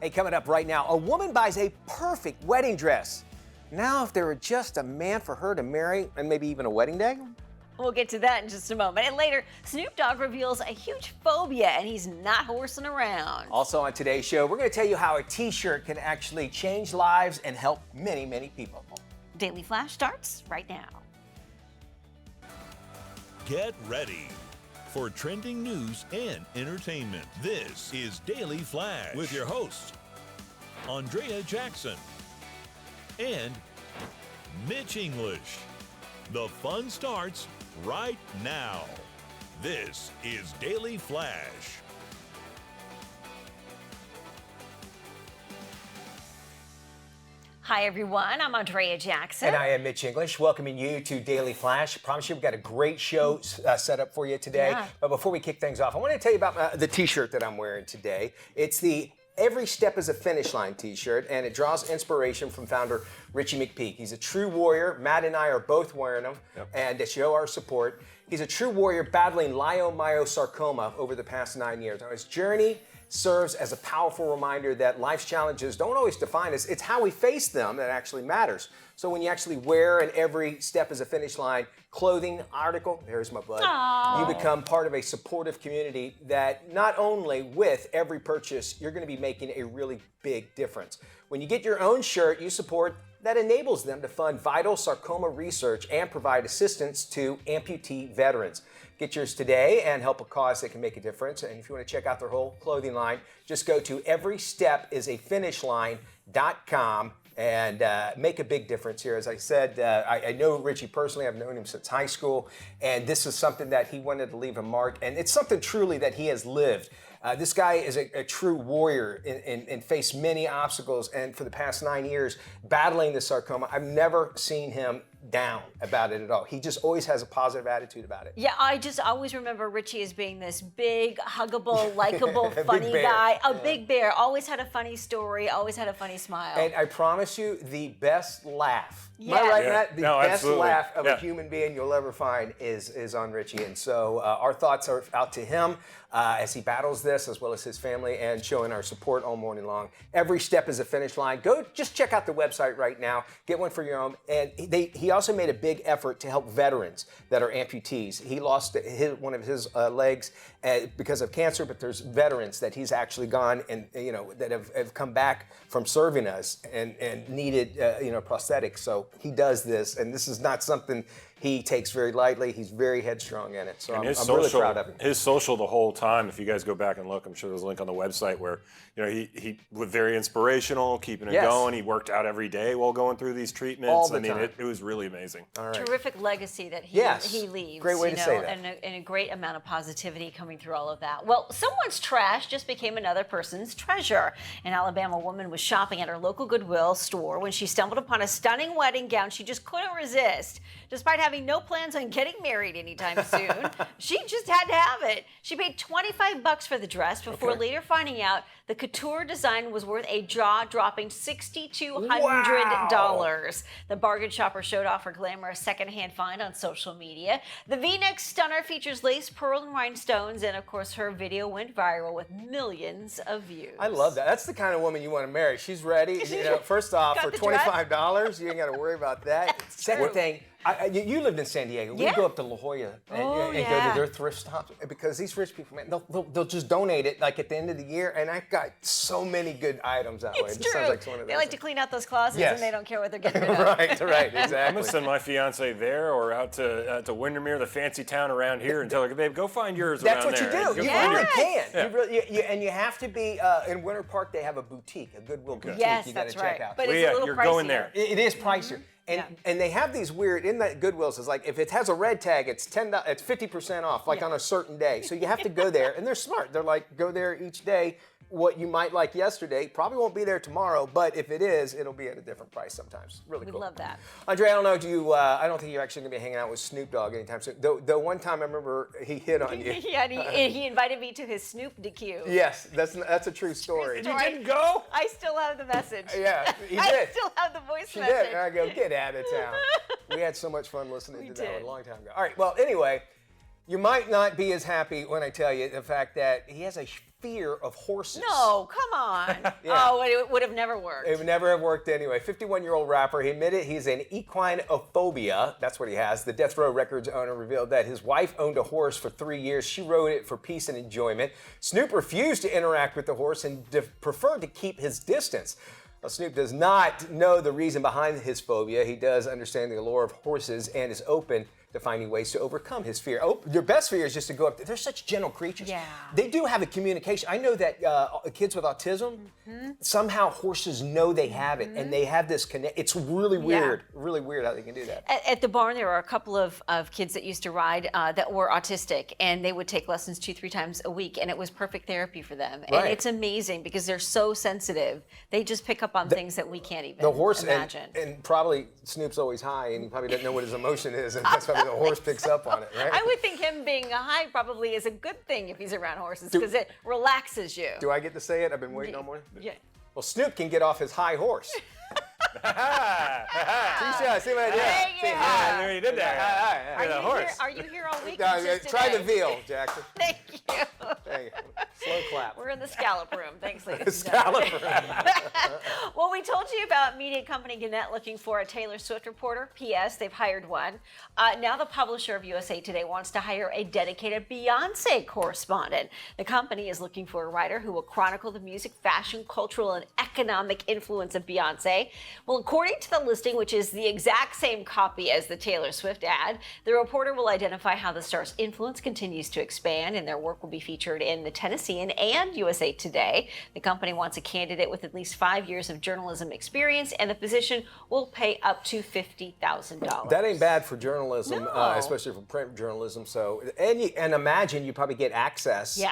Hey, coming up right now, a woman buys a perfect wedding dress. Now, if there were just a man for her to marry and maybe even a wedding day? We'll get to that in just a moment. And later, Snoop Dogg reveals a huge phobia, and he's not horsing around. Also on today's show, we're going to tell you how a t-shirt can actually change lives and help many, many people. Daily Flash starts right now. Get ready for trending news and entertainment. This is Daily Flash with your hosts, Andrea Jackson and Mitch English. The fun starts right now. This is Daily Flash. Hi, everyone. I'm Andrea Jackson. And I am Mitch English, welcoming you to Daily Flash. I promise you we've got a great show set up for you today. Yeah. But before we kick things off, I want to tell you about the t-shirt that I'm wearing today. It's the Every Step is a Finish Line t-shirt, and it draws inspiration from founder Richie McPeak. He's a true warrior. Matt and I are both wearing them, and to show our support. He's a true warrior battling leiomyosarcoma over the past 9 years. Now, his journey serves as a powerful reminder that life's challenges don't always define us. It's how we face them that actually matters. So when you actually wear an Every Step is a Finish Line clothing article, there's my bud, you become part of a supportive community that not only with every purchase, you're going to be making a really big difference. When you get your own shirt, you support that enables them to fund vital sarcoma research and provide assistance to amputee veterans. Get yours today and help a cause that can make a difference. And if you want to check out their whole clothing line, just go to everystepisafinishline.com and make a big difference here. As I said, I know Richie personally. I've known him since high school, and this is something that he wanted to leave a mark, and it's something truly that he has lived. This guy is a true warrior and faced many obstacles, and for the past 9 years, battling the sarcoma, I've never seen him down about it at all. He just always has a positive attitude about it. Yeah, I just always remember Richie as being this big, huggable, likable, funny guy. A big bear. Always had a funny story, always had a funny smile. And I promise you, the best laugh. Yeah. Am I right, Matt? The best absolutely. laugh of a human being you'll ever find is on Richie. And so our thoughts are out to him as he battles this, as well as his family, and showing our support all morning long. Every Step is a Finish Line. Go just check out the website right now. Get one for your own. And he also made a big effort to help veterans that are amputees. He lost one of his legs because of cancer, but there's veterans that he's actually gone and that have come back from serving us and needed prosthetics. So he does this, and this is not something he takes very lightly. He's very headstrong in it. So I'm really proud of him. His social the whole time, if you guys go back and look, I'm sure there's a link on the website where he was very inspirational, keeping it going. He worked out every day while going through these treatments. All the time. It was really amazing. All right. Terrific legacy that he leaves. Great way to say that. And a great amount of positivity coming through all of that. Well, someone's trash just became another person's treasure. An Alabama woman was shopping at her local Goodwill store when she stumbled upon a stunning wedding gown she just couldn't resist. Despite having no plans on getting married anytime soon, she just had to have it. She paid $25 for the dress before later finding out the couture design was worth a jaw-dropping $6,200. Wow. The bargain shopper showed off her glamorous secondhand find on social media. The V-neck stunner features lace, pearl, and rhinestones, and of course her video went viral with millions of views. I love that. That's the kind of woman you want to marry. She's ready. First off, for $25, you ain't got to worry about that. Second thing, you lived in San Diego. We go up to La Jolla and go to their thrift shops because these rich people, man, they'll just donate it like at the end of the year, and I've got so many good items that way. It's This true. sounds like one of They those like to clean out those closets, Yes. and they don't care what they're getting rid of. right, exactly. I'm gonna send my fiance there or out to Windermere, the fancy town around here, and tell her, babe, go find yours That's around what there. you do. Go You find really yours. can. And you have to be in Winter Park. They have a boutique, a Goodwill boutique. Yes, you got to that's right. check out. But it's a little you're pricier. going there. It is pricier. And they have these weird, in that Goodwill's is like, if it has a red tag, it's $10, it's 50% off, like on a certain day. So you have to go there, and they're smart. They're like, go there each day. What you might like yesterday probably won't be there tomorrow, but if it is, it'll be at a different price sometimes. Really cool. We love that. Andrea, I don't know, I don't think you're actually gonna be hanging out with Snoop Dogg anytime soon. Though one time I remember he hit on you. Yeah, and he invited me to his Snoop DQ. Yes, that's a true story. True You didn't go? I still have the message. Yeah, he I did. still have the voice She message. did. And I go, get out of town. We had so much fun listening to that did. one a long time ago. All right, well, anyway, You might not be as happy when I tell you the fact that he has a fear of horses. No, come on. Yeah. Oh, it would have never worked. It would never have worked anyway. 51-year-old rapper, he admitted he's an equinophobia. That's what he has. The Death Row Records owner revealed that his wife owned a horse for 3 years. She rode it for peace and enjoyment. Snoop refused to interact with the horse and preferred to keep his distance. Well, Snoop does not know the reason behind his phobia. He does understand the allure of horses and is open to finding ways to overcome his fear. Oh, your best fear is just to go up there. They're such gentle creatures. Yeah. They do have a communication. I know that kids with autism, somehow horses know they have it, and they have this connect. It's really weird, really weird how they can do that. At the barn, there are a couple of kids that used to ride that were autistic, and they would take lessons 2-3 times a week, and it was perfect therapy for them. And Right. it's amazing because they're so sensitive. They just pick up on things that we can't even The horse, imagine. and probably Snoop's always high, and he probably doesn't know what his emotion is, and that's why the horse picks up on it, right? I would think him being high probably is a good thing if he's around horses because it relaxes you. Do I get to say it? I've been waiting all morning. Yeah. Well, Snoop can get off his high horse. See what I did? Hey, See, yeah. There you did that. Are Yeah, you horse. here? Are you here all week? No, or just try the today? veal, Jackson. Thank you. Thank you. Slow clap. We're in the scallop room. Thanks, ladies and gentlemen. Well, we told you about media company Gannett looking for a Taylor Swift reporter. P.S. They've hired one. Now the publisher of USA Today wants to hire a dedicated Beyonce correspondent. The company is looking for a writer who will chronicle the music, fashion, cultural, and economic influence of Beyonce. Well, according to the listing, which is the exact same copy as the Taylor Swift ad, the reporter will identify how the star's influence continues to expand, and their work will be featured in the Tennessean and USA Today. The company wants a candidate with at least 5 years of journalism experience, and the position will pay up to $50,000. That ain't bad for journalism, No. especially for print journalism. So, and imagine you probably get access,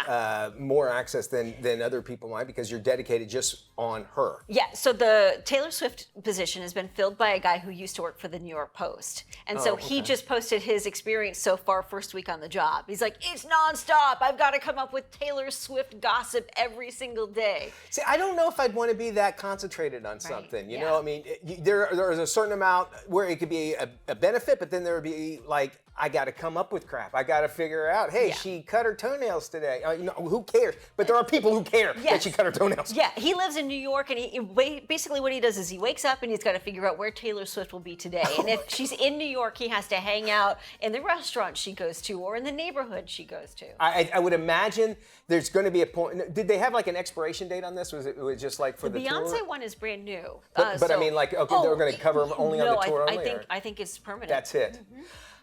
more access than other people might because you're dedicated just on her. Yeah, so the Taylor Swift position has been filled by a guy who used to work for the New York Post. And so he just posted his experience so far first week on the job. He's like, it's nonstop. I've got to come up with Taylor Swift gossip every single day. See, I don't know if I'd want to be that concentrated on something. You know, I mean, there is a certain amount where it could be a benefit, but then there would be like, I got to come up with crap. I got to figure out, hey, she cut her toenails today. You know, who cares? But there are people who care that she cut her toenails. Yeah, he lives in New York, and basically what he does is he wakes up and he's got to figure out where Taylor Swift will be today. And if she's in New York, he has to hang out in the restaurant she goes to or in the neighborhood she goes to. I would imagine there's going to be a point. Did they have like an expiration date on this? Was it just like for the Beyonce tour? one is brand new. But I mean, like, okay, they're going to cover them only on the tour only? I think it's permanent. That's it.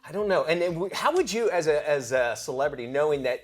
I don't know. And then how would you, as a celebrity, knowing that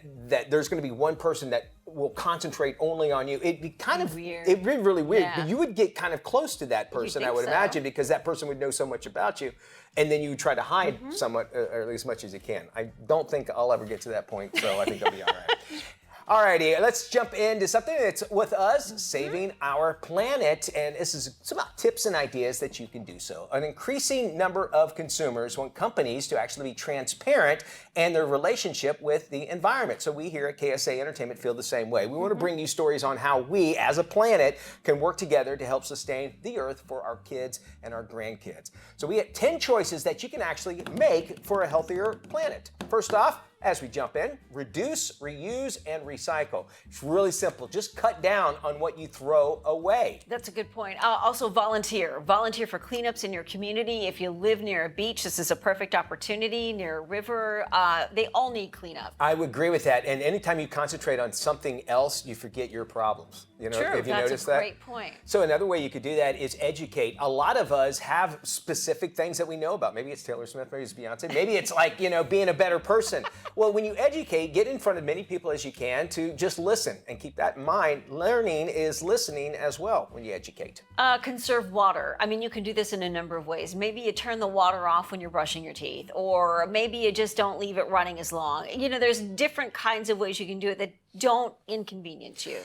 there's going to be one person that will concentrate only on you, it'd be kind of weird. It'd be really weird. Yeah. But you would get kind of close to that person, I think would so. imagine, because that person would know so much about you, and then you would try to hide somewhat, or at least as much as you can. I don't think I'll ever get to that point, so I think I'll be all right. Alrighty, let's jump into something that's with us, saving our planet. And this is it's about tips and ideas that you can do so. An increasing number of consumers want companies to actually be transparent in their relationship with the environment. So we here at KSA Entertainment feel the same way. We want to bring you stories on how we, as a planet, can work together to help sustain the Earth for our kids and our grandkids. So we have 10 choices that you can actually make for a healthier planet. First off, as we jump in, reduce, reuse, and recycle. It's really simple. Just cut down on what you throw away. That's a good point. Also volunteer. Volunteer for cleanups in your community. If you live near a beach, this is a perfect opportunity. Near a river, they all need cleanup. I would agree with that. And anytime you concentrate on something else, you forget your problems. You know, True, have you that's noticed a that? great point. So another way you could do that is educate. A lot of us have specific things that we know about. Maybe it's Taylor Swift, maybe it's Beyonce, maybe it's like, you know, being a better person. Well, when you educate, get in front of many people as you can to just listen and keep that in mind. Learning is listening as well when you educate. Conserve water. I mean, you can do this in a number of ways. Maybe you turn the water off when you're brushing your teeth, or maybe you just don't leave it running as long. You know, there's different kinds of ways you can do it that don't inconvenience you.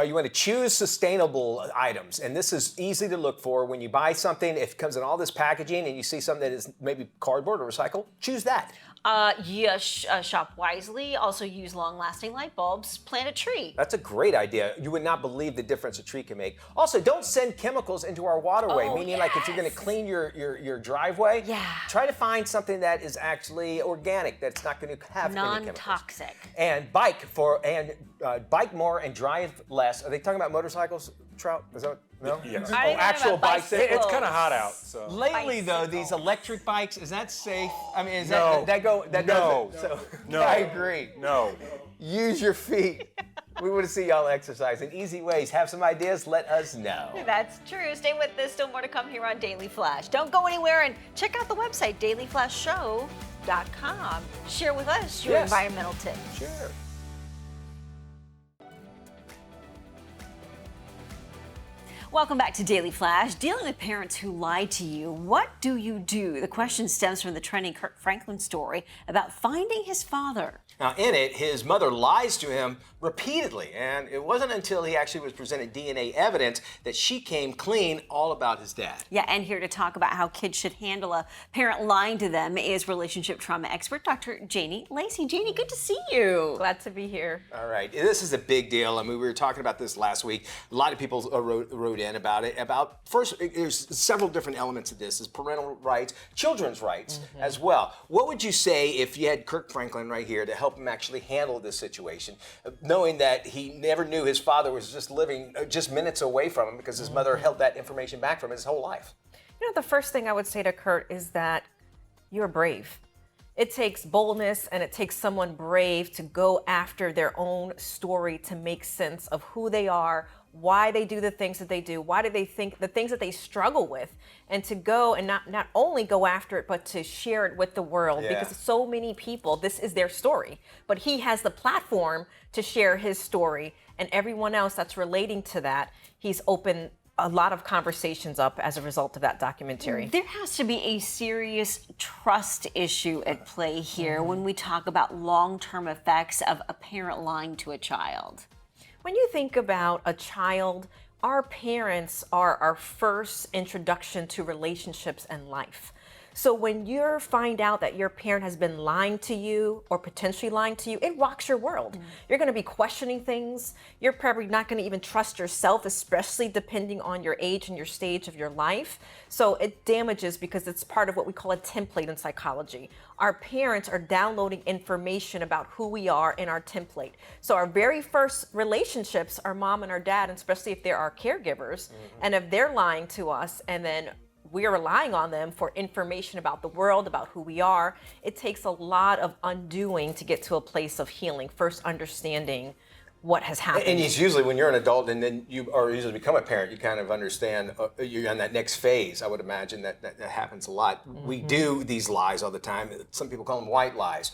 You want to choose sustainable items, and this is easy to look for. When you buy something, if it comes in all this packaging and you see something that is maybe cardboard or recycled, choose that. Shop wisely. Also use long-lasting light bulbs. Plant a tree. That's a great idea. You would not believe the difference a tree can make. Also, don't send chemicals into our waterway. Meaning, like if you're going to clean your driveway, try to find something that is actually organic. That's not going to have any chemicals. Non-toxic. And bike more and drive less. Are they talking about motorcycles, Trout? Is that no? Yes. Actual bikes. It's kind of hot out. So. Lately, though, these electric bikes, is that safe? I mean, is No. No. I agree. No. Use your feet. We want to see y'all exercising. Easy ways. Have some ideas? Let us know. That's true. Stay with us. Still more to come here on Daily Flash. Don't go anywhere and check out the website, dailyflashshow.com. Share with us your environmental tips. Sure. Welcome back to Daily Flash. Dealing with parents who lie to you, what do you do? The question stems from the trending Kirk Franklin story about finding his father. Now, in it, his mother lies to him repeatedly, and it wasn't until he actually was presented DNA evidence that she came clean all about his dad. Yeah, and here to talk about how kids should handle a parent lying to them is relationship trauma expert Dr. Janie Lacy. Janie, good to see you. Glad to be here. All right, this is a big deal. I mean, we were talking about this last week. A lot of people wrote in about it. First, there's several different elements of this. There's parental rights, children's rights as well. What would you say if you had Kirk Franklin right here to help him actually handle this situation, knowing that he never knew his father was just living just minutes away from him because his mother held that information back from his whole life? You know, the first thing I would say to Kurt is that you're brave. It takes boldness and it takes someone brave to go after their own story to make sense of who they are, why they do the things that they do, why do they think the things that they struggle with, and to go and not only go after it, but to share it with the world because so many people, this is their story, but he has the platform to share his story, and everyone else that's relating to that, he's opened a lot of conversations up as a result of that documentary. There has to be a serious trust issue at play here when we talk about long-term effects of a parent lying to a child. When you think about a child, our parents are our first introduction to relationships and life. So when you find out that your parent has been lying to you or potentially lying to you, it rocks your world. You're going to be questioning things. You're probably not going to even trust yourself, especially depending on your age and your stage of your life. So it damages because it's part of what we call a template in psychology. Our parents are downloading information about who we are in our template. So our very first relationships are mom and our dad, and especially if they're our caregivers. And if they're lying to us and then we are relying on them for information about the world, about who we are, it takes a lot of undoing to get to a place of healing, first understanding what has happened. And it's usually when you're an adult and then you or usually become a parent, you kind of understand, you're on that next phase. I would imagine that happens a lot. We do these lies all the time. Some people call them white lies.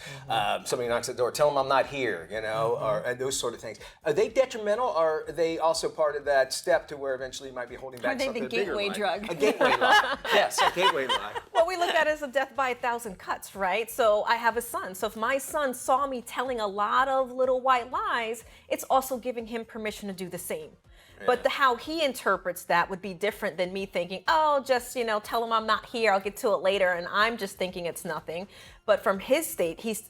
Somebody knocks at the door, tell them I'm not here, you know, or those sort of things. Are they detrimental, or are they also part of that step to where eventually you might be holding back something bigger? Are they the gateway drug? A gateway lie. Yes, a gateway lie. Well, we look at it as a death by 1,000 cuts, right? So I have a son. So if my son saw me telling a lot of little white lies, it's also giving him permission to do the same. But how he interprets that would be different than me thinking, oh, just, you know, tell him I'm not here, I'll get to it later, and I'm just thinking it's nothing. But from his state, he's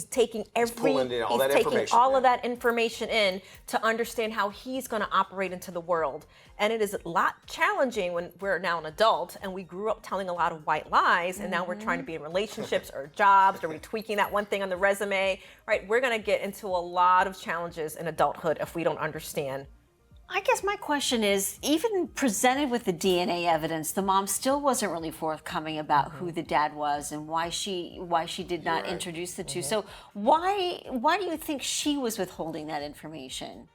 taking all of that information in to understand how he's going to operate into the world. And it is a lot challenging when we're now an adult and we grew up telling a lot of white lies, and now we're trying to be in relationships or jobs, or we're tweaking that one thing on the resume, right? We're going to get into a lot of challenges in adulthood if we don't understand. I guess my question is, even presented with the DNA evidence, the mom still wasn't really forthcoming about who the dad was and why she did not introduce the two. So why do you think she was withholding that information?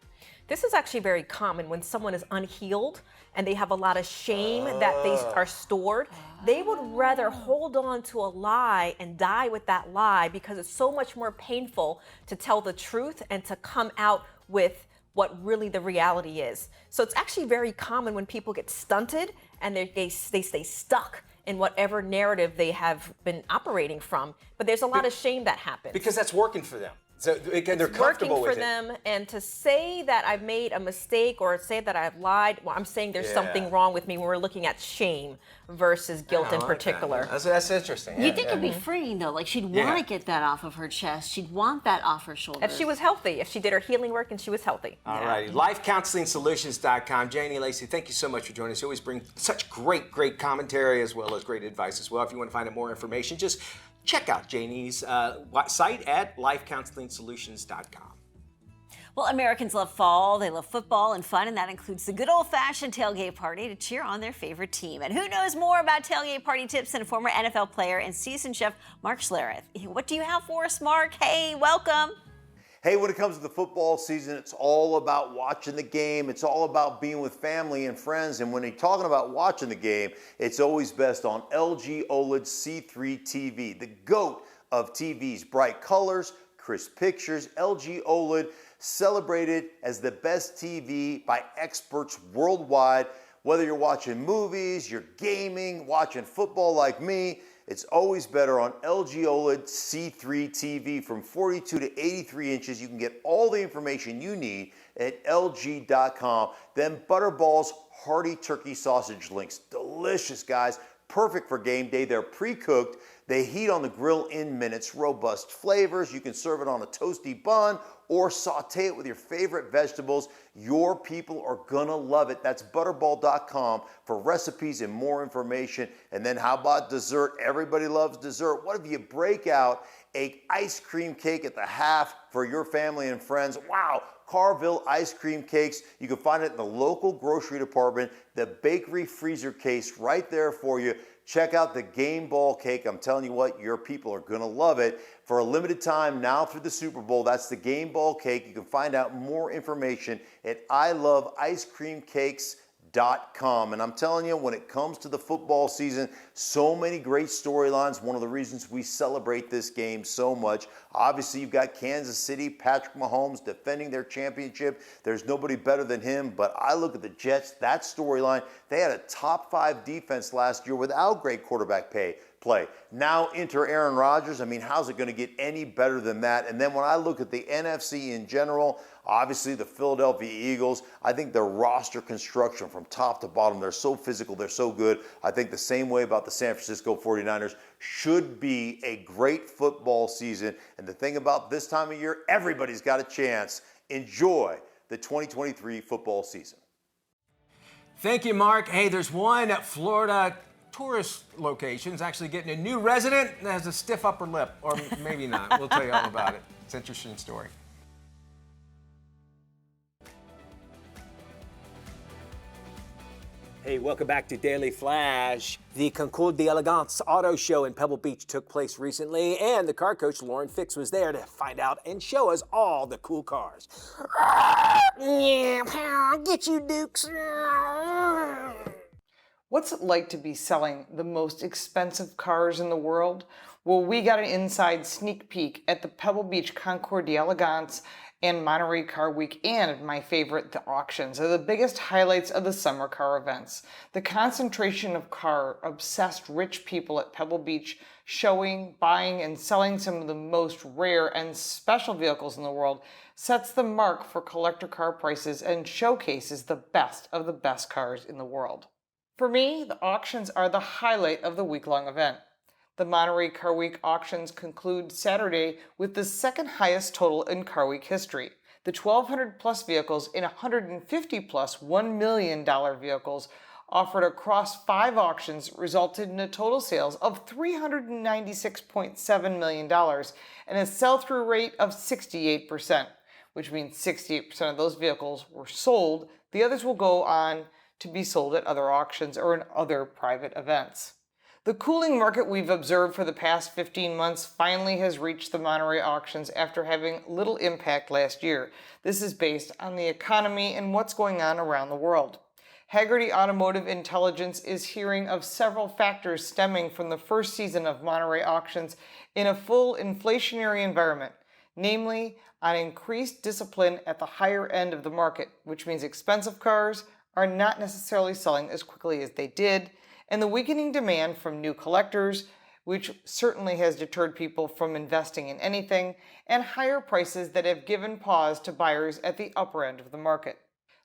This is actually very common when someone is unhealed and they have a lot of shame that they are stored. They would rather hold on to a lie and die with that lie because it's so much more painful to tell the truth and to come out with what really the reality is. So it's actually very common when people get stunted and they stay stuck in whatever narrative they have been operating from. But there's a lot of shame that happens. Because that's working for them. So again, they're It's comfortable working with for it. them, and to say that I've made a mistake or say that I've lied, well, I'm saying there's something wrong with me when we're looking at shame versus guilt in particular. That's interesting. You think it'd be freeing though, like she'd want to get that off of her chest. She'd want that off her shoulders. If she was healthy, if she did her healing work and she was healthy. All righty. LifeCounselingSolutions.com. Janie Lacy, thank you so much for joining us. You always bring such great commentary as well as great advice as well. If you want to find out more information, just check out Janie's site at LifeCounselingSolutions.com. Well, Americans love fall, they love football and fun, and that includes the good old-fashioned tailgate party to cheer on their favorite team. And who knows more about tailgate party tips than former NFL player and seasoned chef Mark Schlereth. What do you have for us, Mark? Hey, welcome. Hey, when it comes to the football season, it's all about watching the game. It's all about being with family and friends. And when you're talking about watching the game, it's always best on LG OLED C3 TV, the GOAT of TVs. Bright colors, crisp pictures, LG OLED, celebrated as the best TV by experts worldwide. Whether you're watching movies, you're gaming, watching football like me, it's always better on LG OLED C3 TV from 42 to 83 inches. You can get all the information you need at LG.com. Then Butterball's hearty turkey sausage links. Delicious, guys. Perfect for game day. They're pre-cooked. They heat on the grill in minutes. Robust flavors. You can serve it on a toasty bun or saute it with your favorite vegetables. Your people are gonna love it. That's Butterball.com for recipes and more information. And then how about dessert? Everybody loves dessert. What if you break out an ice cream cake at the half for your family and friends? Wow, Carville ice cream cakes. You can find it in the local grocery department. The bakery freezer case right there for you. Check out the Game Ball cake. I'm telling you what, your people are gonna love it. For a limited time now through the Super Bowl, that's the Game Ball cake. You can find out more information at iloveicecreamcakes.com. And I'm telling you, when it comes to the football season, so many great storylines. One of the reasons we celebrate this game so much. Obviously, you've got Kansas City, Patrick Mahomes defending their championship. There's nobody better than him. But I look at the Jets, that storyline. They had a top 5 defense last year without great quarterback play. Now enter Aaron Rodgers. I mean, how's it going to get any better than that? And then when I look at the NFC in general, obviously the Philadelphia Eagles, I think their roster construction from top to bottom, they're so physical, they're so good. I think the same way about the San Francisco 49ers. Should be a great football season. And the thing about this time of year, everybody's got a chance. Enjoy the 2023 football season. Thank you, Mark. Hey, there's one Florida tourist location is actually getting a new resident that has a stiff upper lip, or maybe not. We'll tell you all about it. It's an interesting story. Hey, welcome back to Daily Flash. The Concours d'Elegance Auto Show in Pebble Beach took place recently, and the car coach Lauren Fix was there to find out and show us all the cool cars. Yeah, pal, get you, Dukes. What's it like to be selling the most expensive cars in the world? Well, we got an inside sneak peek at the Pebble Beach Concours d'Elegance and Monterey Car Week, and my favorite, the auctions, are the biggest highlights of the summer car events. The concentration of car-obsessed rich people at Pebble Beach showing, buying, and selling some of the most rare and special vehicles in the world sets the mark for collector car prices and showcases the best of the best cars in the world. For me, the auctions are the highlight of the week-long event. The Monterey Car Week auctions conclude Saturday with the second highest total in Car Week history. The 1,200 plus vehicles and 150 plus $1 million vehicles offered across 5 auctions resulted in a total sales of $396.7 million and a sell-through rate of 68%, which means 68% of those vehicles were sold. The others will go on to be sold at other auctions or in other private events. The cooling market we've observed for the past 15 months finally has reached the Monterey auctions after having little impact last year. This is based on the economy and what's going on around the world. Hagerty Automotive Intelligence is hearing of several factors stemming from the first season of Monterey auctions in a full inflationary environment, namely on increased discipline at the higher end of the market, which means expensive cars are not necessarily selling as quickly as they did, and the weakening demand from new collectors, which certainly has deterred people from investing in anything, and higher prices that have given pause to buyers at the upper end of the market.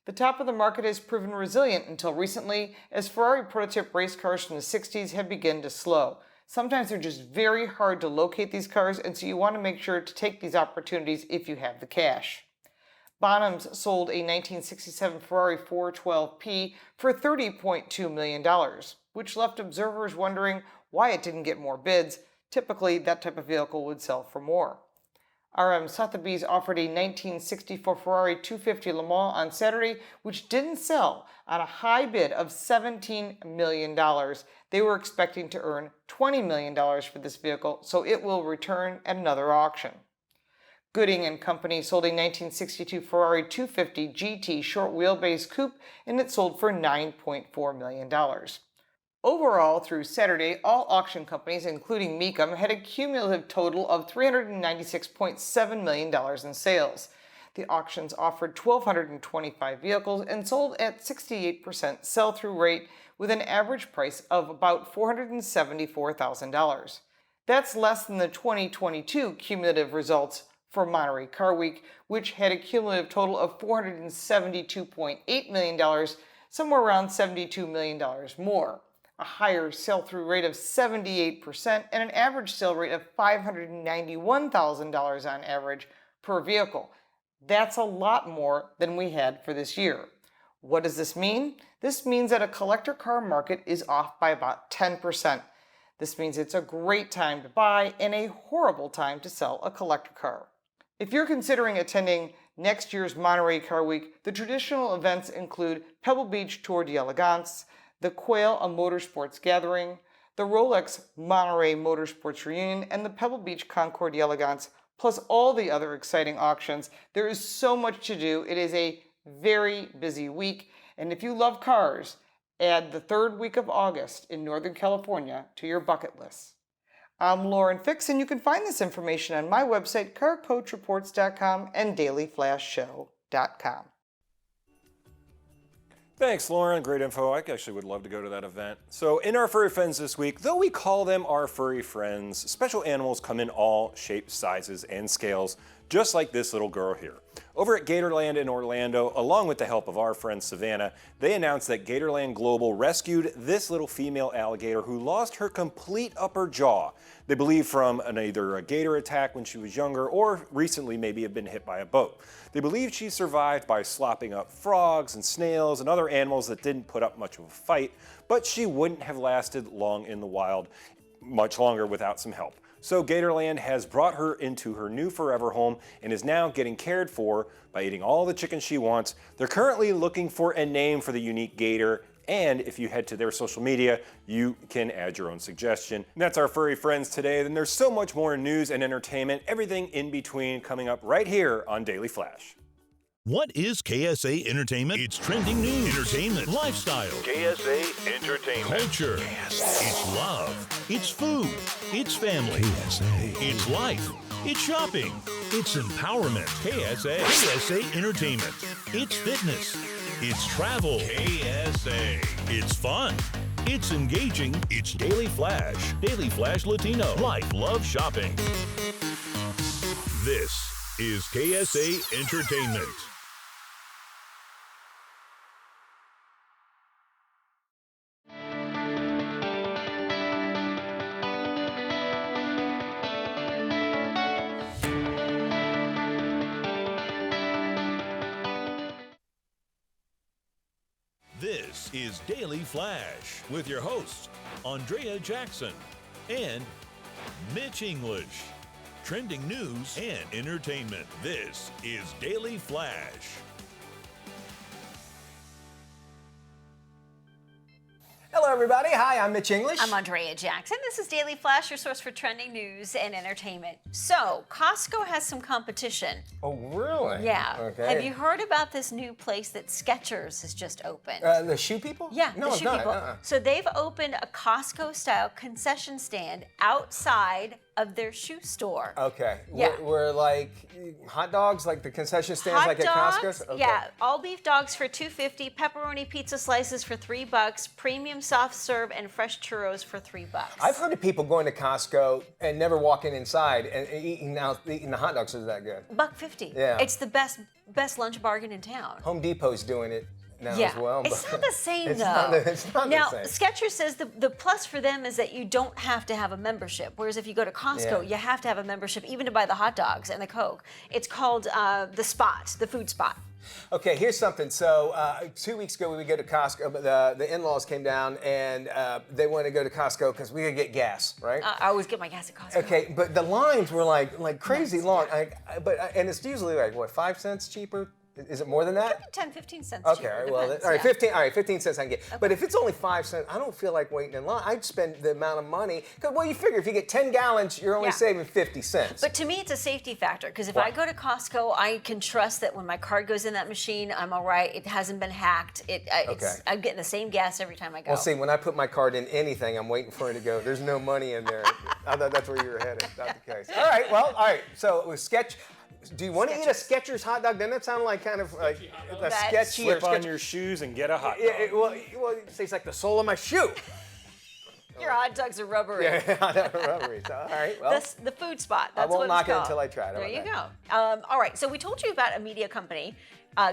The top of the market has proven resilient until recently, as Ferrari prototype race cars from the 60s have begun to slow. Sometimes they're just very hard to locate these cars, and so you want to make sure to take these opportunities if you have the cash. Bonhams sold a 1967 Ferrari 412P for $30.2 million, which left observers wondering why it didn't get more bids. Typically, that type of vehicle would sell for more. RM Sotheby's offered a 1964 Ferrari 250 Le Mans on Saturday, which didn't sell, on a high bid of $17 million. They were expecting to earn $20 million for this vehicle, so it will return at another auction. Gooding & Company sold a 1962 Ferrari 250 GT short wheelbase coupe, and it sold for $9.4 million. Overall, through Saturday, all auction companies, including Mecum, had a cumulative total of $396.7 million in sales. The auctions offered 1,225 vehicles and sold at 68% sell-through rate, with an average price of about $474,000. That's less than the 2022 cumulative results for Monterey Car Week, which had a cumulative total of $472.8 million, somewhere around $72 million more. A higher sell-through rate of 78% and an average sale rate of $591,000 on average per vehicle. That's a lot more than we had for this year. What does this mean? This means that a collector car market is off by about 10%. This means it's a great time to buy and a horrible time to sell a collector car. If you're considering attending next year's Monterey Car Week, the traditional events include Pebble Beach Tour d'Elegance, the Quail a Motorsports Gathering, the Rolex Monterey Motorsports Reunion, and the Pebble Beach Concours d'Elegance, plus all the other exciting auctions. There is so much to do. It is a very busy week, and if you love cars, add the third week of August in Northern California to your bucket list. I'm Lauren Fix, and you can find this information on my website, carcoachreports.com and dailyflashshow.com. Thanks, Lauren. Great info. I actually would love to go to that event. So in our furry friends this week, though we call them our furry friends, special animals come in all shapes, sizes, and scales, just like this little girl here. Over at Gatorland in Orlando, along with the help of our friend Savannah, they announced that Gatorland Global rescued this little female alligator who lost her complete upper jaw. They believe from either a gator attack when she was younger or recently maybe have been hit by a boat. They believe she survived by slopping up frogs and snails and other animals that didn't put up much of a fight, but she wouldn't have lasted long in the wild, much longer without some help. So Gatorland has brought her into her new forever home and is now getting cared for by eating all the chicken she wants. They're currently looking for a name for the unique gator, and if you head to their social media, you can add your own suggestion. And that's our furry friends today. Then there's so much more news and entertainment, everything in between, coming up right here on Daily Flash. What is KSA Entertainment? It's trending news, entertainment, lifestyle, KSA Entertainment. culture, it's love, it's food, it's family, KSA. It's life, it's shopping, it's empowerment. KSA Entertainment. It's fitness, it's travel. KSA. It's fun, it's engaging, it's Daily Flash. Daily Flash Latino. Life, love, shopping. This is KSA Entertainment. This is Daily Flash with your hosts, Andrea Jackson and Mitch English. Trending news and entertainment. This is Daily Flash. Hello, everybody. Hi, I'm Mitch English. I'm Andrea Jackson. This is Daily Flash, your source for trending news and entertainment. So, Costco has some competition. Oh, really? Yeah. Okay. Have you heard about this new place that Skechers has just opened? The shoe people? Yeah, no, the shoe not, people. So they've opened a Costco-style concession stand outside of their shoe store. Okay. Yeah. We're like hot dogs, like the concession stands, Hot like dogs, at Costco. Okay. yeah, all beef dogs for $2.50, pepperoni pizza slices for $3, premium soft serve and fresh churros for $3. I've heard of people going to Costco and never walking inside and eating the hot dogs is that good. $1.50. Yeah. It's the best lunch bargain in town. Home Depot's doing it now Yeah, as well. it's but not the same it's though. It's not now, the same. Skechers says the plus for them is that you don't have to have a membership. Whereas if you go to Costco, Yeah. you have to have a membership even to buy the hot dogs and the Coke. It's called the Spot, the food spot. Okay, here's something. So 2 weeks ago, we would go to Costco, but the in-laws came down and they wanted to go to Costco because we could get gas, right? I always get my gas at Costco. Okay, but the lines were like crazy long. And it's usually like what, 5 cents cheaper? Is it more than that? 10, 15 cents Okay, cheaper, all right, well, depends, all right, yeah. 15 cents I can get. But if it's only 5 cents, I don't feel like waiting in line. I'd spend the amount of money. Well, you figure if you get 10 gallons, you're only Yeah. saving 50 cents. But to me, it's a safety factor because if Why? I go to Costco, I can trust that when my card goes in that machine, I'm all right. It hasn't been hacked. I'm getting the same gas every time I go. Well, see, when I put my card in anything, I'm waiting for it to go. There's no money in there. I thought that's where you were headed. Not the case. All right, well, all right. So it was sketch. Do you want to eat a Skechers hot dog? Doesn't that sound like kind of like a That's- sketchy or Slip on sketchy? your shoes and get a hot dog. Yeah, well, it tastes like the sole of my shoe. Your hot dogs are rubbery. Yeah, rubbery. So, all right, well. The food spot. That's won't what knock it's it called. until I try it. How There about you that? go. All right, so we told you about a media company,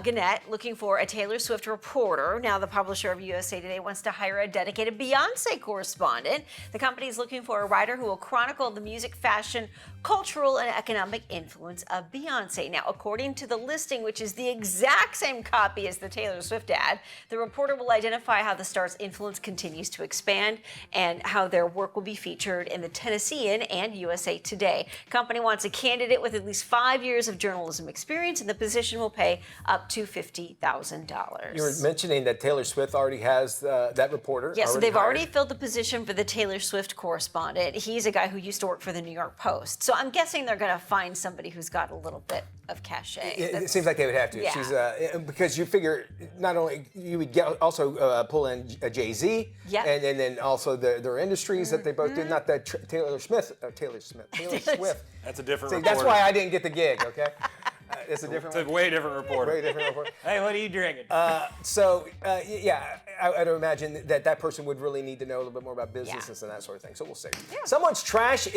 Gannett, looking for a Taylor Swift reporter. Now the publisher of USA Today wants to hire a dedicated Beyonce correspondent. The company is looking for a writer who will chronicle the music, fashion, cultural, and economic influence of Beyonce. Now, according to the listing, which is the exact same copy as the Taylor Swift ad, the reporter will identify how the star's influence continues to expand and how their work will be featured in the Tennessean and USA Today. Company wants a candidate with at least 5 years of journalism experience, and the position will pay up to $50,000. You were mentioning that Taylor Swift already has that reporter. Yeah, so they've hired. already filled the position for the Taylor Swift correspondent. He's a guy who used to work for the New York Post. So I'm guessing they're going to find somebody who's got a little bit of cachet. It seems like they would have to. Yeah. She's because you figure not only you would also pull in Jay-Z, Yeah. and then also their industries that they both did. Not that Taylor Swift. Taylor Swift. That's a different See, reporter. that's why I didn't get the gig. Okay, it's a different. It's a way different reporter. Way different report. Hey, what are you drinking? Yeah, I'd imagine that person would really need to know a little bit more about businesses and that sort of thing. So we'll see. Someone's trash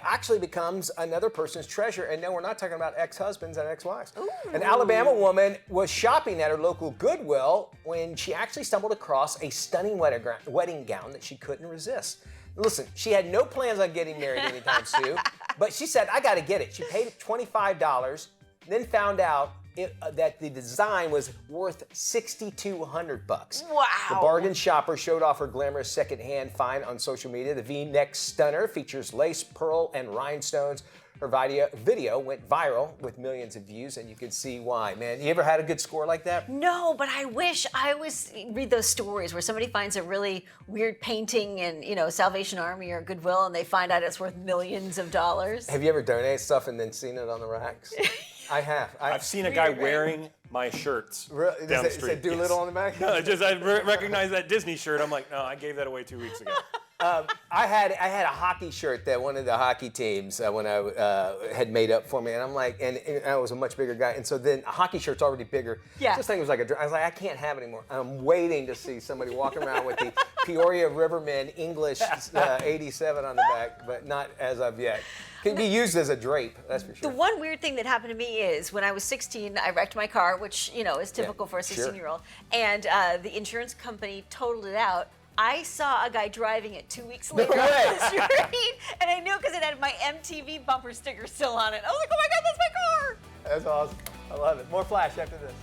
actually becomes another person's treasure. And no, we're not talking about ex-husbands and ex-wives. An Alabama woman was shopping at her local Goodwill when she actually stumbled across a stunning wedding gown that she couldn't resist. Listen, she had no plans on getting married anytime soon, but she said, I got to get it. She paid $25, then found out that the design was worth $6,200. Wow. The bargain shopper showed off her glamorous secondhand find on social media. The V-neck stunner features lace, pearl, and rhinestones. Her video went viral with millions of views, and you can see why. Man, you ever had a good score like that? No, but I wish. I always read those stories where somebody finds a really weird painting in, Salvation Army or Goodwill, and they find out it's worth millions of dollars. Have you ever donated stuff and then seen it on the racks? I have. I've seen a guy wearing my shirts Really? down the Does it street. say Doolittle on the back? No, I recognize that Disney shirt. I'm like, no, I gave that away 2 weeks ago. I had a hockey shirt that one of the hockey teams when I had made up for me, and I'm like, and I was a much bigger guy, and so then a hockey shirt's already bigger. Yeah. This thing was like I was like, I can't have it anymore. I'm waiting to see somebody walking around with the Peoria Rivermen English 87 on the back, but not as of yet. Can be used as a drape, that's for sure. The one weird thing that happened to me is when I was 16, I wrecked my car, which, is typical for a sure. 16-year-old, and the insurance company totaled it out. I saw a guy driving it 2 weeks later on the street, and I knew because it had my MTV bumper sticker still on it. I was like, oh my God, that's my car! That's awesome. I love it. More Flash after this.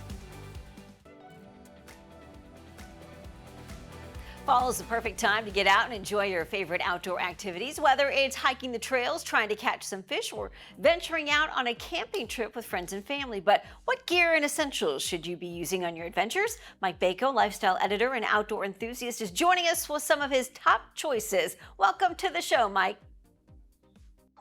Fall is the perfect time to get out and enjoy your favorite outdoor activities, whether it's hiking the trails, trying to catch some fish, or venturing out on a camping trip with friends and family. But what gear and essentials should you be using on your adventures? Mike Bako, lifestyle editor and outdoor enthusiast, is joining us with some of his top choices. Welcome to the show, Mike.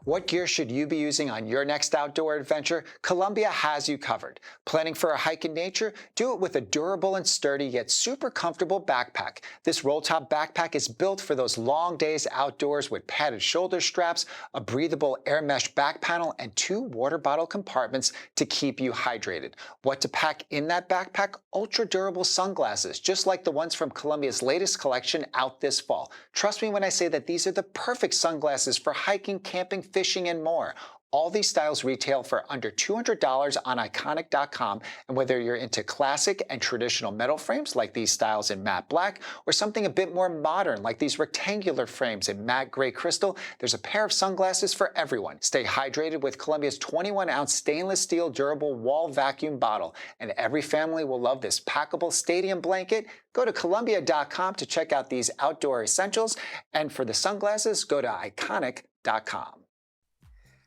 What gear should you be using on your next outdoor adventure? Columbia has you covered. Planning for a hike in nature? Do it with a durable and sturdy yet super comfortable backpack. This roll-top backpack is built for those long days outdoors with padded shoulder straps, a breathable air mesh back panel, and 2 water bottle compartments to keep you hydrated. What to pack in that backpack? Ultra-durable sunglasses, just like the ones from Columbia's latest collection out this fall. Trust me when I say that these are the perfect sunglasses for hiking, camping, fishing, and more. All these styles retail for under $200 on iconic.com, and whether you're into classic and traditional metal frames like these styles in matte black, or something a bit more modern like these rectangular frames in matte gray crystal, there's a pair of sunglasses for everyone. Stay hydrated with Columbia's 21-ounce stainless steel durable wall vacuum bottle, and every family will love this packable stadium blanket. Go to Columbia.com to check out these outdoor essentials, and for the sunglasses, go to iconic.com.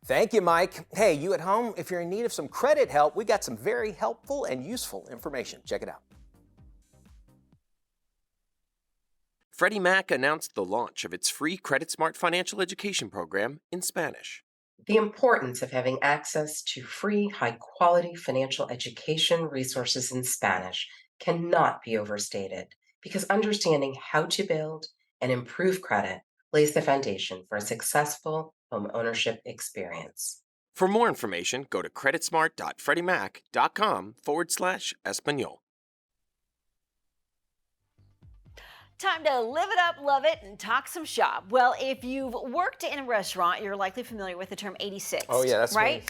Thank you, Mike. Hey, you at home, if you're in need of some credit help, we got some very helpful and useful information. Check it out. Freddie Mac announced the launch of its free Credit Smart financial education program in Spanish. The importance of having access to free, high-quality financial education resources in Spanish cannot be overstated, because understanding how to build and improve credit lays the foundation for a successful home ownership experience. For more information, go to creditsmart.freddiemac.com/Espanol. Time to live it up, love it, and talk some shop. Well, if you've worked in a restaurant, you're likely familiar with the term 86. Oh, yeah, that's right.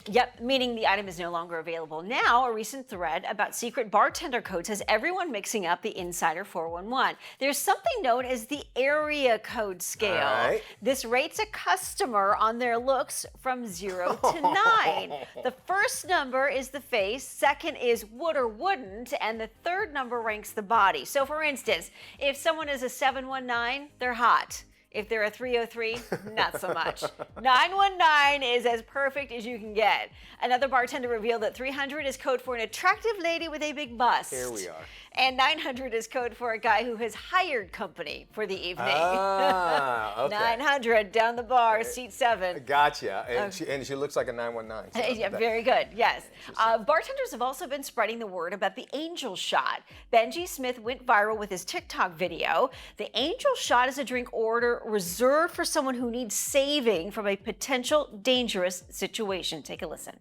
Yep, meaning the item is no longer available. Now, a recent thread about secret bartender codes has everyone mixing up the Insider 411. There's something known as the area code scale. Right. This rates a customer on their looks from 0 to 9. The first number is the face, second is would or wouldn't, and the third number ranks the body. So, for instance, if someone is a 719, they're hot. If they're a 303, not so much. 919 is as perfect as you can get. Another bartender revealed that 300 is code for an attractive lady with a big bust. Here we are. And 900 is code for a guy who has hired company for the evening. Ah, okay. 900 down the bar, seat 7. Gotcha. And she looks like a 919. So Yeah, very good. Yes. Bartenders have also been spreading the word about the angel shot. Benji Smith went viral with his TikTok video. The angel shot is a drink order reserved for someone who needs saving from a potential dangerous situation. Take a listen.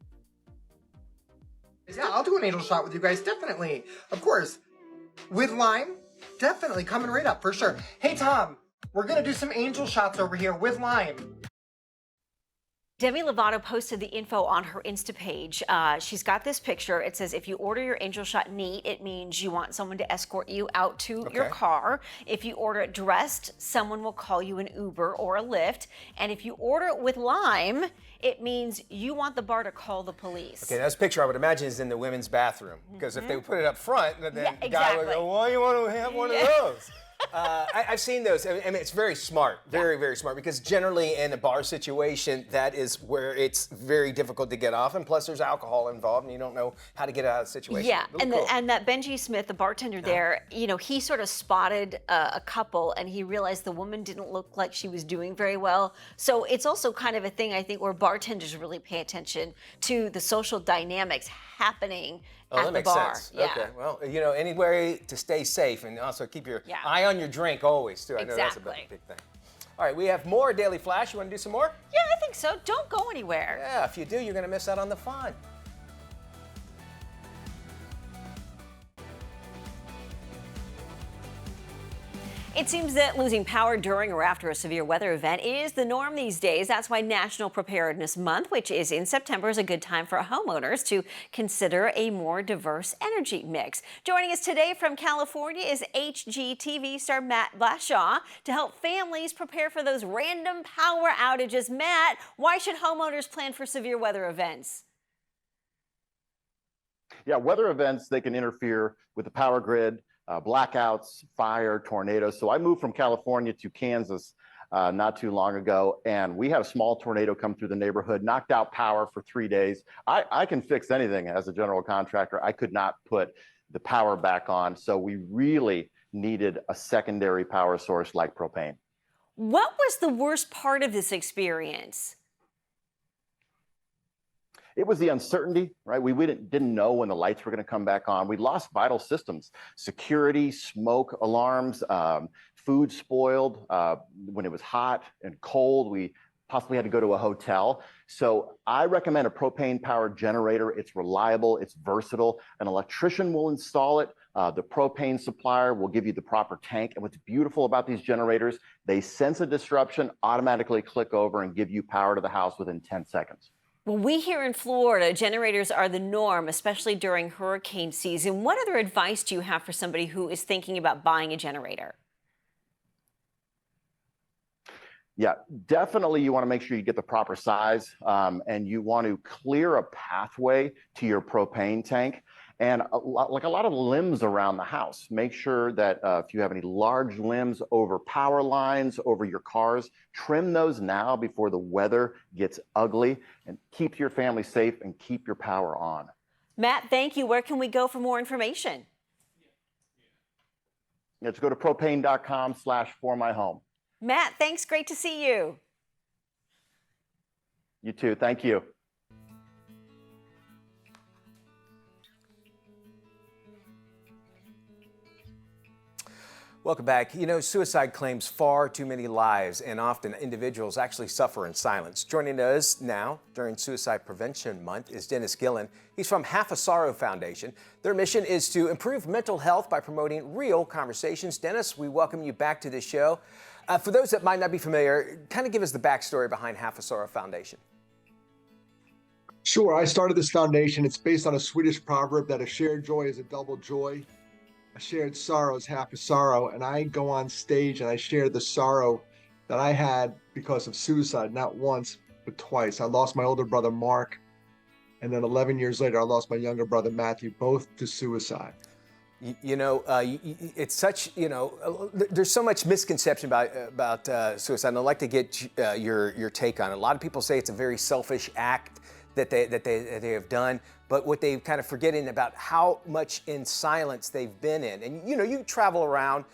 Yeah, I'll do an angel shot with you guys, definitely. Of course. With lime, definitely coming right up for sure. Hey, Tom, we're gonna do some angel shots over here with lime. Demi Lovato posted the info on her Insta page. She's got this picture. It says, if you order your angel shot neat, it means you want someone to escort you out to your car. If you order it dressed, someone will call you an Uber or a Lyft. And if you order it with lime, it means you want the bar to call the police. Okay, that's a picture I would imagine is in the women's bathroom. Because if they put it up front, then the guy would go, why do you want to have one of those? I've seen those. I mean, it's very smart, very, very smart, because generally in a bar situation, that is where it's very difficult to get off, and plus there's alcohol involved, and you don't know how to get out of the situation. Yeah, really and cool. and that Benji Smith, the bartender there, you know, he sort of spotted a couple, and he realized the woman didn't look like she was doing very well. So it's also kind of a thing, I think, where bartenders really pay attention to the social dynamics happening at that the makes bar. sense. Yeah. Okay, well, you know, any way to stay safe and also keep your eye on your drink always, too. I know that's a big thing. All right, we have more Daily Flash. You want to do some more? Yeah, I think so. Don't go anywhere. Yeah, if you do, you're going to miss out on the fun. It seems that losing power during or after a severe weather event is the norm these days. That's why National Preparedness Month, which is in September, is a good time for homeowners to consider a more diverse energy mix. Joining us today from California is HGTV star Matt Blashaw to help families prepare for those random power outages. Matt, why should homeowners plan for severe weather events? Yeah, weather events, they can interfere with the power grid, blackouts, fire, tornadoes. So I moved from California to Kansas not too long ago, and we had a small tornado come through the neighborhood, knocked out power for 3 days. I can fix anything as a general contractor. I could not put the power back on. So we really needed a secondary power source like propane. What was the worst part of this experience? It was the uncertainty, right? We didn't know when the lights were going to come back on. We lost vital systems, security, smoke alarms, food spoiled when it was hot and cold. We possibly had to go to a hotel. So I recommend a propane-powered generator. It's reliable, it's versatile. An electrician will install it. The propane supplier will give you the proper tank. And what's beautiful about these generators, they sense a disruption, automatically click over and give you power to the house within 10 seconds. Well, we here in Florida, generators are the norm, especially during hurricane season. What other advice do you have for somebody who is thinking about buying a generator? Yeah, definitely you want to make sure you get the proper size and you want to clear a pathway to your propane tank. And like a lot of limbs around the house, make sure that if you have any large limbs over power lines, over your cars, trim those now before the weather gets ugly, and keep your family safe and keep your power on. Matt, thank you. Where can we go for more information? Let's go to propane.com/formyhome. Matt, thanks. Great to see you. You too. Thank you. Welcome back. You know, suicide claims far too many lives, and often individuals actually suffer in silence. Joining us now during Suicide Prevention Month is Dennis Gillan. He's from Half a Sorrow Foundation. Their mission is to improve mental health by promoting real conversations. Dennis, we welcome you back to the show. For those that might not be familiar, kind of give us the backstory behind Half a Sorrow Foundation. Sure. I started this foundation. It's based on a Swedish proverb that a shared joy is a double joy. A shared sorrow is half a sorrow. And I go on stage and I share the sorrow that I had because of suicide, not once, but twice. I lost my older brother, Mark. And then 11 years later, I lost my younger brother, Matthew, both to suicide. You know, it's such, you know, there's so much misconception about suicide. And I'd like to get your take on it. A lot of people say it's a very selfish act that they have done, but what they kind of forgetting about how much in silence they've been in. And you know, you travel around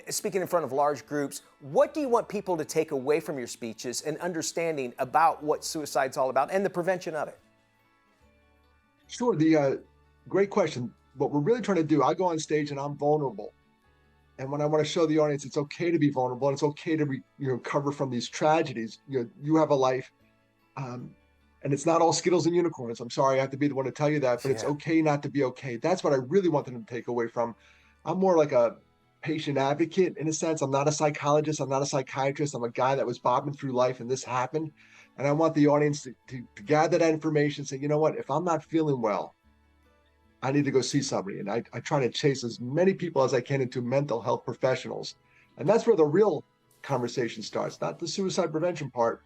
speaking in front of large groups. What do you want people to take away from your speeches and understanding about what suicide's all about and the prevention of it? Sure. Great question. What we're really trying to do, I go on stage and I'm vulnerable. And when I want to show the audience it's okay to be vulnerable and it's okay to recover from these tragedies. You have a life. And it's not all Skittles and unicorns. I'm sorry I have to be the one to tell you that, but It's okay not to be okay. That's what I really want them to take away from. I'm more like a patient advocate in a sense. I'm not a psychologist. I'm not a psychiatrist. I'm a guy that was bobbing through life and this happened. And I want the audience to gather that information and say, you know what, if I'm not feeling well, I need to go see somebody. And I try to chase as many people as I can into mental health professionals. And that's where the real conversation starts, not the suicide prevention part.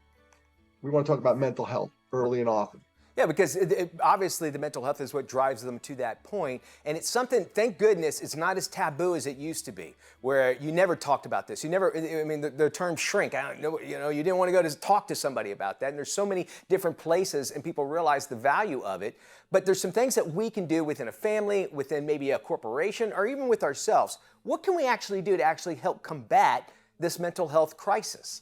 We want to talk about mental health early and often. Yeah, because obviously the mental health is what drives them to that point. And it's something, thank goodness, it's not as taboo as it used to be, where you never talked about this. You never, I mean, the term shrink, I don't know, you know, you didn't want to go to talk to somebody about that. And there's so many different places and people realize the value of it. But there's some things that we can do within a family, within maybe a corporation, or even with ourselves. What can we actually do to actually help combat this mental health crisis?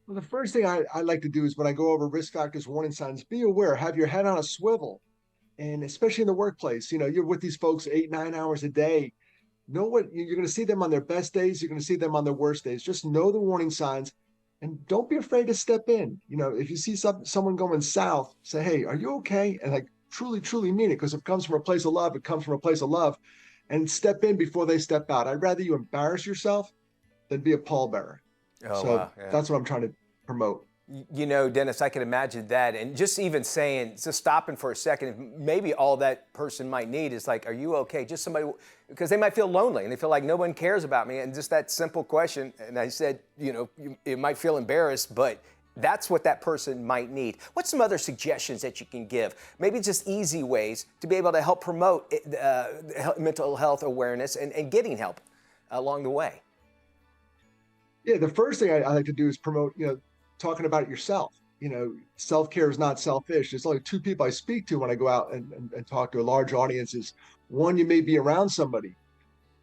Well, the first thing I like to do is when I go over risk factors, warning signs, be aware, have your head on a swivel. And especially in the workplace, you know, you're with these folks 8-9 hours a day. Know what you're going to see them on their best days. You're going to see them on their worst days. Just know the warning signs and don't be afraid to step in. You know, if you see someone going south, say, hey, are you okay? And like truly, truly mean it, because if it comes from a place of love, it comes from a place of love, and step in before they step out. I'd rather you embarrass yourself than be a pallbearer. Oh, so wow. Yeah. That's what I'm trying to promote. You know, Dennis, I can imagine that. And just even saying, just stopping for a second, maybe all that person might need is like, are you okay? Just somebody, because they might feel lonely and they feel like no one cares about me. And just that simple question. And I said, you know, you might feel embarrassed, but that's what that person might need. What's some other suggestions that you can give? Maybe just easy ways to be able to help promote mental health awareness and getting help along the way. Yeah, the first thing I like to do is promote, you know, talking about yourself. You know, self-care is not selfish. There's only two people I speak to when I go out and talk to a large audiences. One, you may be around somebody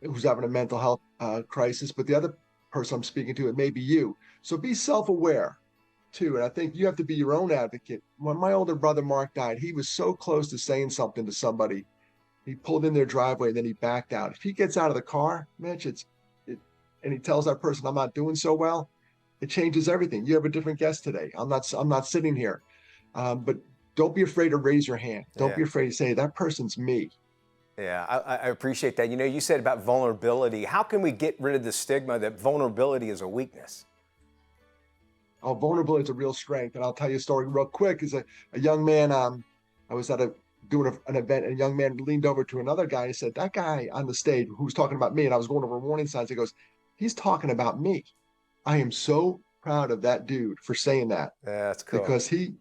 who's having a mental health crisis, but the other person I'm speaking to, it may be you. So be self-aware. too. And I think you have to be your own advocate. When my older brother Mark died, he was so close to saying something to somebody. He pulled in their driveway and then he backed out. If he gets out of the car, Mitch, and he tells that person, I'm not doing so well, it changes everything. You have a different guest today. I'm not sitting here. But don't be afraid to raise your hand. Don't be afraid to say, that person's me. Yeah, I appreciate that. You know, you said about vulnerability. How can we get rid of the stigma that vulnerability is a weakness? Oh, vulnerability is a real strength. And I'll tell you a story real quick. Is a young man, I was doing an event, and a young man leaned over to another guy and said, that guy on the stage who was talking about me, and I was going over warning signs, he goes, he's talking about me. I am so proud of that dude for saying that. Yeah, that's cool. Because he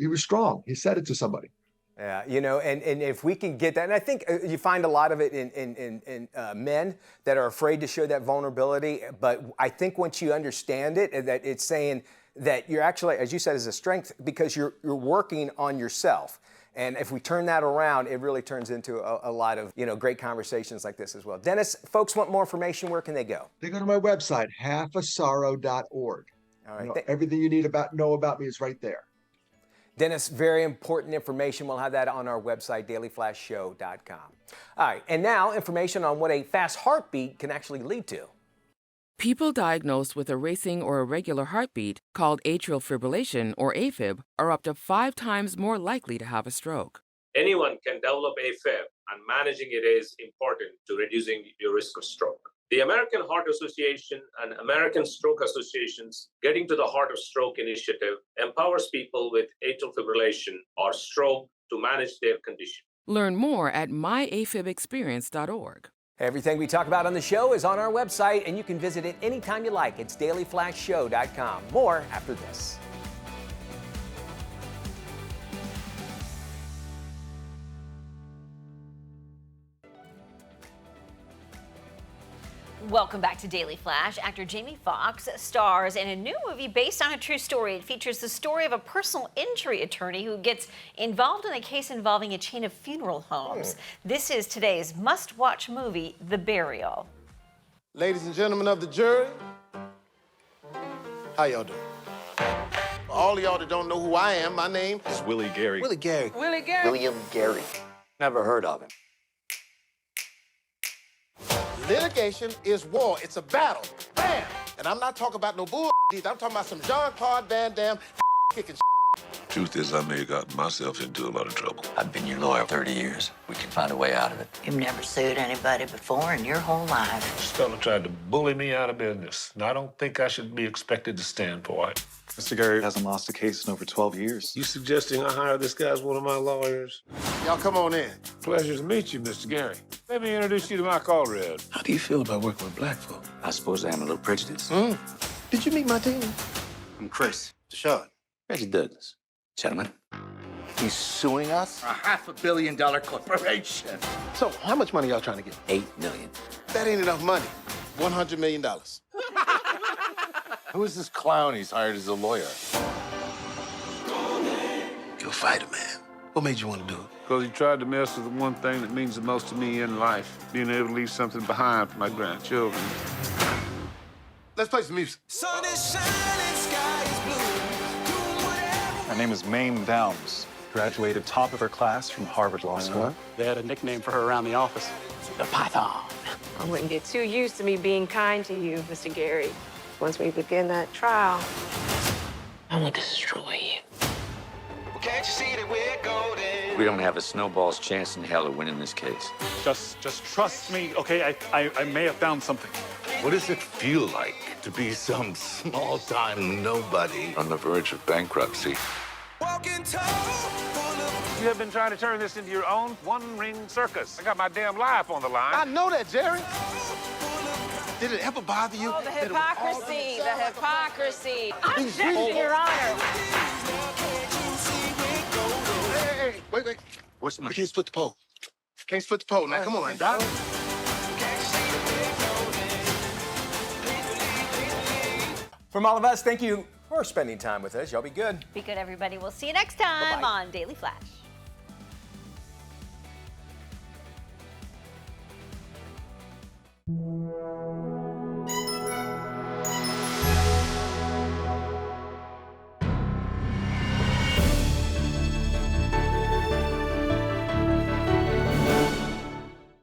was strong. He said it to somebody. Yeah, you know, and if we can get that, and I think you find a lot of it in men that are afraid to show that vulnerability, but I think once you understand it, that it's saying that you're actually, as you said, is a strength because you're working on yourself. And if we turn that around, it really turns into a lot of, you know, great conversations like this as well. Dennis, folks want more information, where can they go? They go to my website, halfasorrow.org. All right. You know, everything you need know about me is right there. Dennis, very important information. We'll have that on our website, dailyflashshow.com. All right, and now information on what a fast heartbeat can actually lead to. People diagnosed with a racing or irregular heartbeat, called atrial fibrillation or AFib, are up to 5 times more likely to have a stroke. Anyone can develop AFib, and managing it is important to reducing your risk of stroke. The American Heart Association and American Stroke Association's Getting to the Heart of Stroke initiative empowers people with atrial fibrillation or stroke to manage their condition. Learn more at myafibexperience.org. Everything we talk about on the show is on our website, and you can visit it anytime you like. It's dailyflashshow.com. More after this. Welcome back to Daily Flash. Actor Jamie Foxx stars in a new movie based on a true story. It features the story of a personal injury attorney who gets involved in a case involving a chain of funeral homes. This is today's must-watch movie, The Burial. Ladies and gentlemen of the jury, how y'all doing? For all of y'all that don't know who I am, my name is Willie Gary. Willie Gary. Willie Gary. William Gary. Never heard of him. Litigation is war. It's a battle. Bam! And I'm not talking about no bull. I'm talking about some Jean-Claude Van Damme kicking. Truth is, I may have gotten myself into a lot of trouble. I've been your lawyer 30 years. We can find a way out of it. You've never sued anybody before in your whole life. This fella tried to bully me out of business, and I don't think I should be expected to stand for it. Mr. Gary hasn't lost a case in over 12 years. You suggesting I hire this guy as one of my lawyers? Y'all come on in. Pleasure to meet you, Mr. Gary. Let me introduce you to my comrade. How do you feel about working with black folk? I suppose I am a little prejudiced. Did you meet my team? I'm Chris. Deshaun. Reggie Douglas. Gentlemen. He's suing us? A $500 million corporation. So, how much money y'all trying to get? $8 million. That ain't enough money. $100 million. Who is this clown he's hired as a lawyer? You'll fight him, man. What made you want to do it? Because he tried to mess with the one thing that means the most to me in life, being able to leave something behind for my grandchildren. Let's play some music. Sun is shining, sky is blue. Her name is Mame Downs. Graduated top of her class from Harvard Law School. They had a nickname for her around the office. The Python. I wouldn't get too used to me being kind to you, Mr. Gary. Once we begin that trial, I will destroy you. Can't you see that we're golden? We don't have a snowball's chance in hell of winning this case. Just trust me, okay? I may have found something. What does it feel like to be some small-time nobody on the verge of bankruptcy? Walking tall, full of... You have been trying to turn this into your own one-ring circus. I got my damn life on the line. I know that, Jerry. Did it ever bother you? oh, the hypocrisy, the hypocrisy. Objection, Your Honor. Hey, wait. What's my... We can't split the pole. Can't split the pole. Now, come on, Doc. From all of us, thank you for spending time with us. Y'all be good. Be good, everybody. We'll see you next time on Daily Flash.